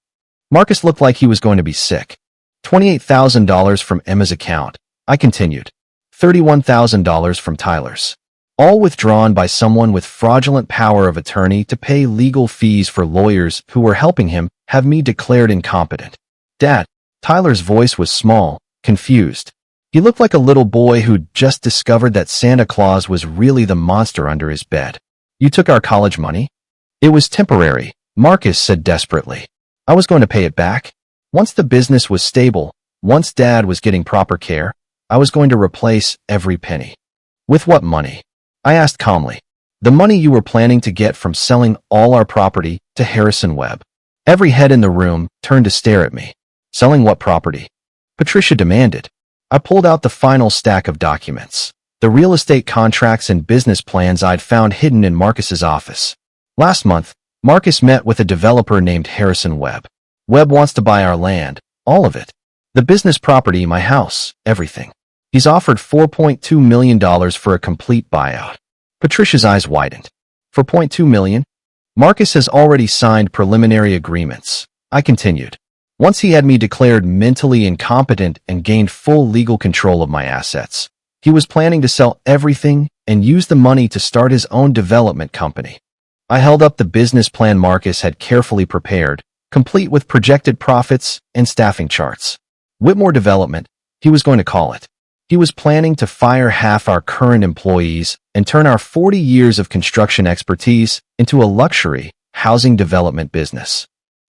S1: Marcus looked like he was going to be sick. $28,000 from Emma's account, I continued. $31,000 from Tyler's. All withdrawn by someone with fraudulent power of attorney to pay legal fees for lawyers who were helping him have me declared incompetent. Dad, Tyler's voice was small, confused. He looked like a little boy who'd just discovered that Santa Claus was really the monster under his bed. You took our college money? It was temporary, Marcus said desperately. I was going to pay it back. Once the business was stable, once Dad was getting proper care, I was going to replace every penny. With what money? I asked calmly. The money you were planning to get from selling all our property to Harrison Webb. Every head in the room turned to stare at me. Selling what property? Patricia demanded. I pulled out the final stack of documents, the real estate contracts and business plans I'd found hidden in Marcus's office. Last month, Marcus met with a developer named Harrison Webb. Webb wants to buy our land, all of it. The business property, my house, everything. He's offered $4.2 million for a complete buyout. Patricia's eyes widened. For $0.2 million? Marcus has already signed preliminary agreements, I continued. Once he had me declared mentally incompetent and gained full legal control of my assets, he was planning to sell everything and use the money to start his own development company. I held up the business plan Marcus had carefully prepared, complete with projected profits and staffing charts. Whitmore Development, he was going to call it. He was planning to fire half our current employees and turn our 40 years of construction expertise into a luxury housing development business.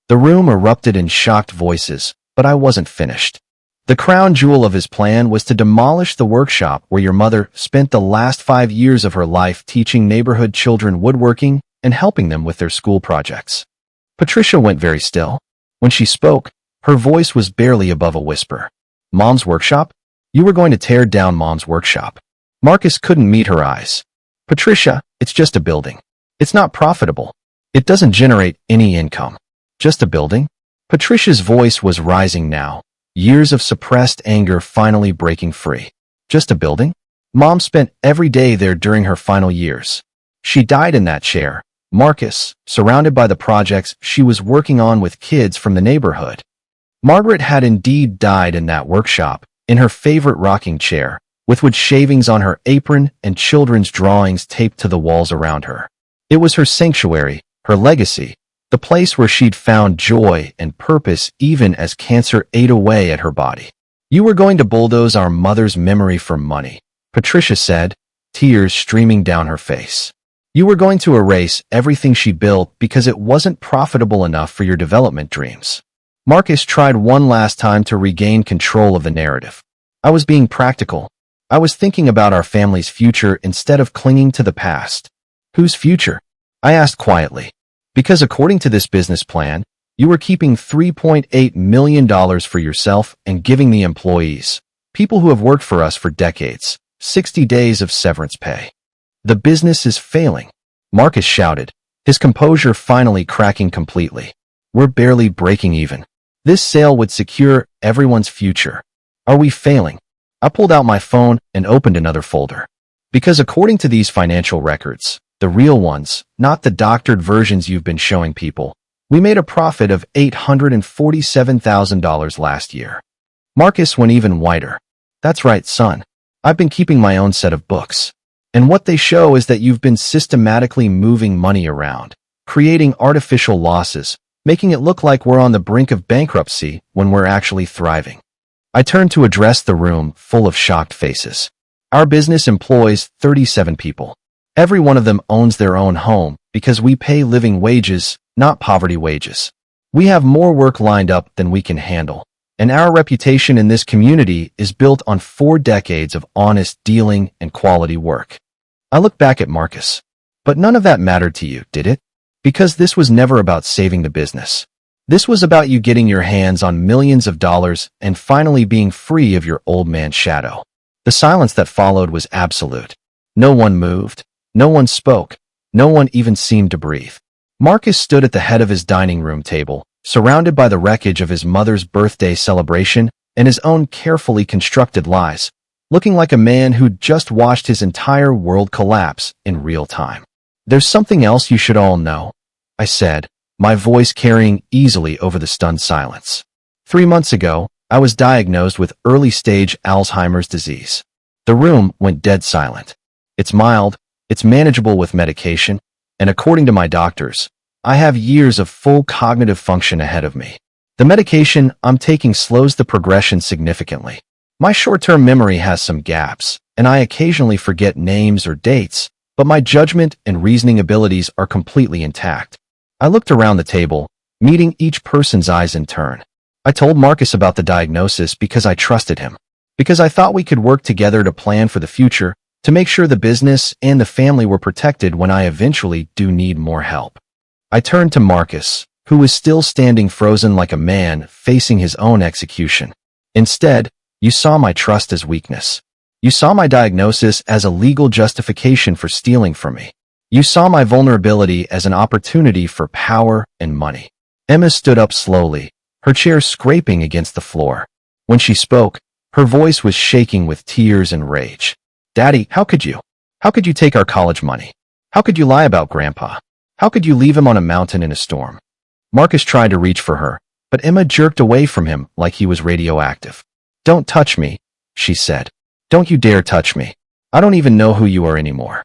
S1: The room erupted in shocked voices, but I wasn't finished. The crown jewel of his plan was to demolish the workshop where your mother spent the last 5 years of her life teaching neighborhood children woodworking and helping them with their school projects. Patricia went very still. When she spoke, her voice was barely above a whisper. Mom's workshop? You were going to tear down Mom's workshop. Marcus couldn't meet her eyes. Patricia, it's just a building. It's not profitable. It doesn't generate any income. Just a building? Patricia's voice was rising now, years of suppressed anger finally breaking free. Just a building? Mom spent every day there during her final years. She died in that chair, Marcus, surrounded by the projects she was working on with kids from the neighborhood. Margaret had indeed died in that workshop, in her favorite rocking chair, with wood shavings on her apron and children's drawings taped to the walls around her. It was her sanctuary, her legacy, the place where she'd found joy and purpose even as cancer ate away at her body. You were going to bulldoze our mother's memory for money, Patricia said, tears streaming down her face. You were going to erase everything she built because it wasn't profitable enough for your development dreams. Marcus tried one last time to regain control of the narrative. I was being practical. I was thinking about our family's future instead of clinging to the past. Whose future? I asked quietly. Because according to this business plan, You were keeping $3.8 million for yourself and giving the employees, people who have worked for us for decades, 60 days of severance pay. The business is failing, Marcus shouted, his composure finally cracking completely. We're barely breaking even. This sale would secure everyone's future. Are we failing? I pulled out my phone and opened another folder. Because according to these financial records, the real ones, not the doctored versions you've been showing people, we made a profit of $847,000 last year. Marcus went even whiter. That's right, son. I've been keeping my own set of books. And what they show is that you've been systematically moving money around, creating artificial losses, making it look like we're on the brink of bankruptcy when we're actually thriving. I turned to address the room full of shocked faces. Our business employs 37 people. Every one of them owns their own home because we pay living wages, not poverty wages. We have more work lined up than we can handle, and our reputation in this community is built on 4 decades of honest dealing and quality work. I looked back at Marcus. But none of that mattered to you, did it? Because this was never about saving the business. This was about you getting your hands on millions of dollars and finally being free of your old man shadow. The silence that followed was absolute. No one moved. No one spoke. No one even seemed to breathe. Marcus stood at the head of his dining room table, surrounded by the wreckage of his mother's birthday celebration and his own carefully constructed lies, looking like a man who'd just watched his entire world collapse in real time. There's something else you should all know, I said, my voice carrying easily over the stunned silence. 3 months ago, I was diagnosed with early-stage Alzheimer's disease. The room went dead silent. It's mild, it's manageable with medication, and according to my doctors, I have years of full cognitive function ahead of me. The medication I'm taking slows the progression significantly. My short-term memory has some gaps, and I occasionally forget names or dates, but my judgment and reasoning abilities are completely intact. I looked around the table, meeting each person's eyes in turn. I told Marcus about the diagnosis because I trusted him, because I thought we could work together to plan for the future, to make sure the business and the family were protected when I eventually do need more help. I turned to Marcus, who was still standing frozen like a man facing his own execution. Instead, you saw my trust as weakness. You saw my diagnosis as a legal justification for stealing from me. You saw my vulnerability as an opportunity for power and money. Emma stood up slowly, her chair scraping against the floor. When she spoke, her voice was shaking with tears and rage. Daddy, how could you? How could you take our college money? How could you lie about Grandpa? How could you leave him on a mountain in a storm? Marcus tried to reach for her, but Emma jerked away from him like he was radioactive. Don't touch me, she said. Don't you dare touch me. I don't even know who you are anymore.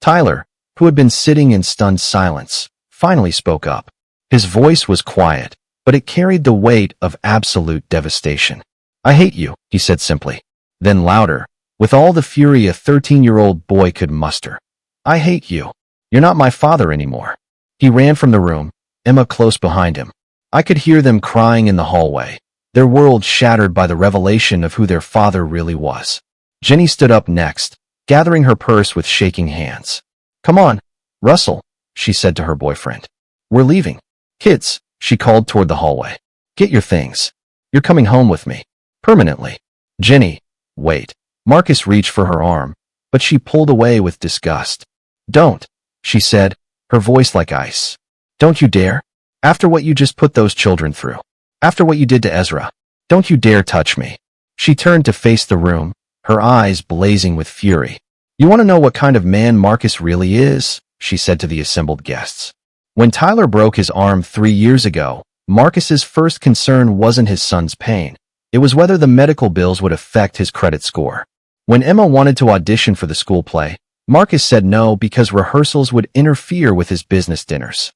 S1: Tyler, who had been sitting in stunned silence, finally spoke up. His voice was quiet, but it carried the weight of absolute devastation. I hate you, he said simply. Then louder, with all the fury a 13-year-old boy could muster. I hate you. You're not my father anymore. He ran from the room, Emma close behind him. I could hear them crying in the hallway, their world shattered by the revelation of who their father really was. Jenny stood up next, gathering her purse with shaking hands. Come on, Russell, she said to her boyfriend. We're leaving. Kids, she called toward the hallway. Get your things. You're coming home with me. Permanently. Jenny, wait. Marcus reached for her arm, but she pulled away with disgust. Don't, she said, her voice like ice. Don't you dare. After what you just put those children through. After what you did to Ezra. Don't you dare touch me. She turned to face the room, her eyes blazing with fury. You want to know what kind of man Marcus really is? She said to the assembled guests. When Tyler broke his arm 3 years ago, Marcus's first concern wasn't his son's pain. It was whether the medical bills would affect his credit score. When Emma wanted to audition for the school play, Marcus said no because rehearsals would interfere with his business dinners.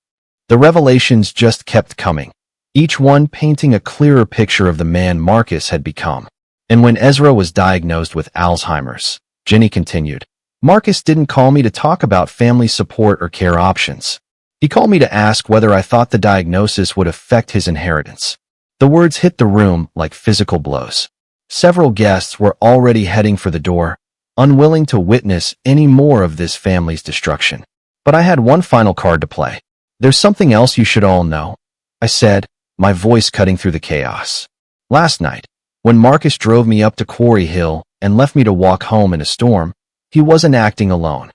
S1: The revelations just kept coming, each one painting a clearer picture of the man Marcus had become. And when Ezra was diagnosed with Alzheimer's, Jenny continued, Marcus didn't call me to talk about family support or care options. He called me to ask whether I thought the diagnosis would affect his inheritance. The words hit the room like physical blows. Several guests were already heading for the door, unwilling to witness any more of this family's destruction. But I had one final card to play. There's something else you should all know, I said, my voice cutting through the chaos. Last night, when Marcus drove me up to Quarry Hill and left me to walk home in a storm, he wasn't acting alone.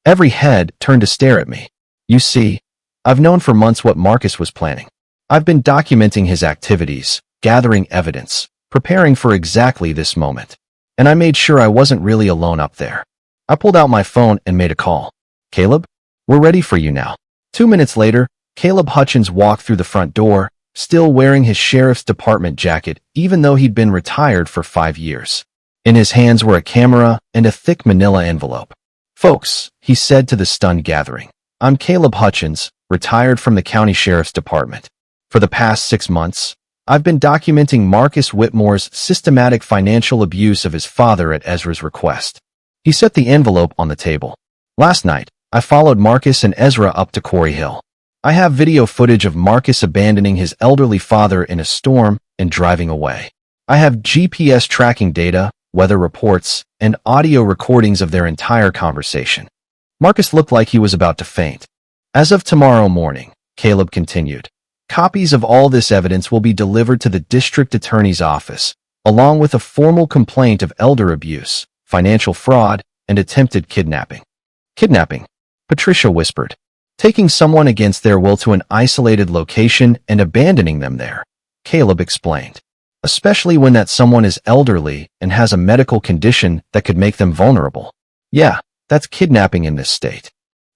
S1: Every head turned to stare at me. You see, I've known for months what Marcus was planning. I've been documenting his activities, gathering evidence, preparing for exactly this moment. And I made sure I wasn't really alone up there. I pulled out my phone and made a call. Caleb, we're ready for you now. 2 minutes later, Caleb Hutchins walked through the front door, still wearing his sheriff's department jacket, even though he'd been retired for 5 years. In his hands were a camera and a thick manila envelope. Folks, he said to the stunned gathering, I'm Caleb Hutchins, retired from the county sheriff's department. For the past 6 months, I've been documenting Marcus Whitmore's systematic financial abuse of his father at Ezra's request. He set the envelope on the table. Last night, I followed Marcus and Ezra up to Quarry Hill. I have video footage of Marcus abandoning his elderly father in a storm and driving away. I have GPS tracking data, weather reports, and audio recordings of their entire conversation. Marcus looked like he was about to faint. As of tomorrow morning, Caleb continued, copies of all this evidence will be delivered to the district attorney's office, along with a formal complaint of elder abuse, financial fraud, and attempted kidnapping. Kidnapping, Patricia whispered. Taking someone against their will to an isolated location and abandoning them there, Caleb explained. Especially when that someone is elderly and has a medical condition that could make them vulnerable. Yeah, that's kidnapping in this state.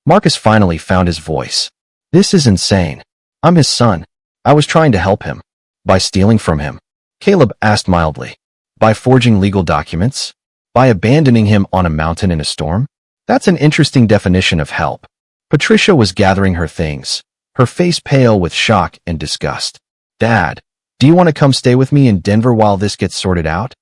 S1: Marcus finally found his voice. This is insane. I'm his son. I was trying to help him. By stealing from him? Caleb asked mildly. By forging legal documents? By abandoning him on a mountain in a storm? That's an interesting definition of help. Patricia was gathering her things, her face pale with shock and disgust. Dad, do you want to come stay with me in Denver while this gets sorted out?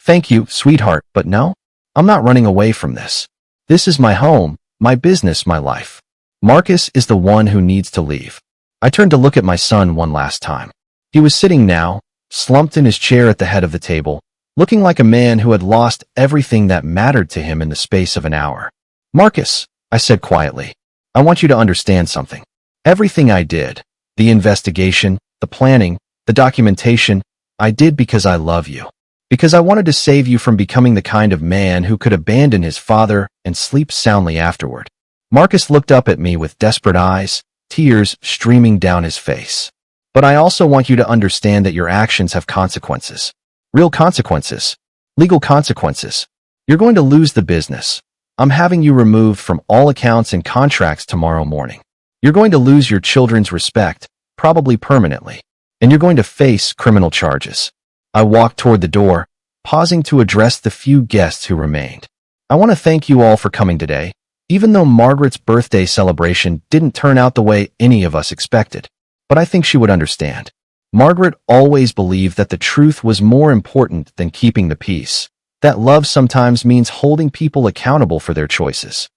S1: Thank you, sweetheart, but no. I'm not running away from this. This is my home, my business, my life. Marcus is the one who needs to leave. I turned to look at my son one last time. He was sitting now, slumped in his chair at the head of the table, looking like a man who had lost everything that mattered to him in the space of an hour. Marcus, I said quietly, I want you to understand something. Everything I did, the investigation, the planning, the documentation, I did because I love you. Because I wanted to save you from becoming the kind of man who could abandon his father and sleep soundly afterward. Marcus looked up at me with desperate eyes, tears streaming down his face. But I also want you to understand that your actions have consequences. Real consequences. Legal consequences. You're going to lose the business. I'm having you removed from all accounts and contracts tomorrow morning. You're going to lose your children's respect, probably permanently. And you're going to face criminal charges. I walked toward the door, pausing to address the few guests who remained. I want to thank you all for coming today, even though Margaret's birthday celebration didn't turn out the way any of us expected. But I think she would understand. Margaret always believed that the truth was more important than keeping the peace. That love sometimes means holding people accountable for their choices.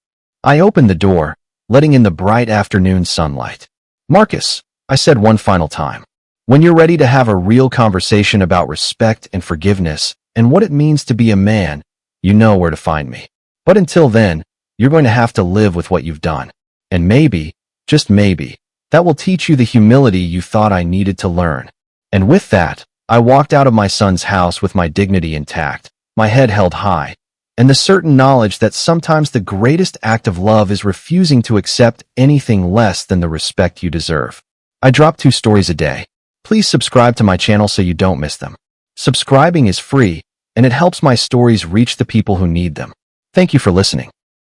S1: I opened the door, letting in the bright afternoon sunlight. Marcus, I said one final time, when you're ready to have a real conversation about respect and forgiveness and what it means to be a man, you know where to find me. But until then, you're going to have to live with what you've done. And maybe, just maybe, that will teach you the humility you thought I needed to learn. And with that, I walked out of my son's house with my dignity intact, my head held high, and the certain knowledge that sometimes the greatest act of love is refusing to accept anything less than the respect you deserve. I drop 2 stories a day. Please subscribe to my channel so you don't miss them. Subscribing is free, and it helps my stories reach the people who need them. Thank you for listening.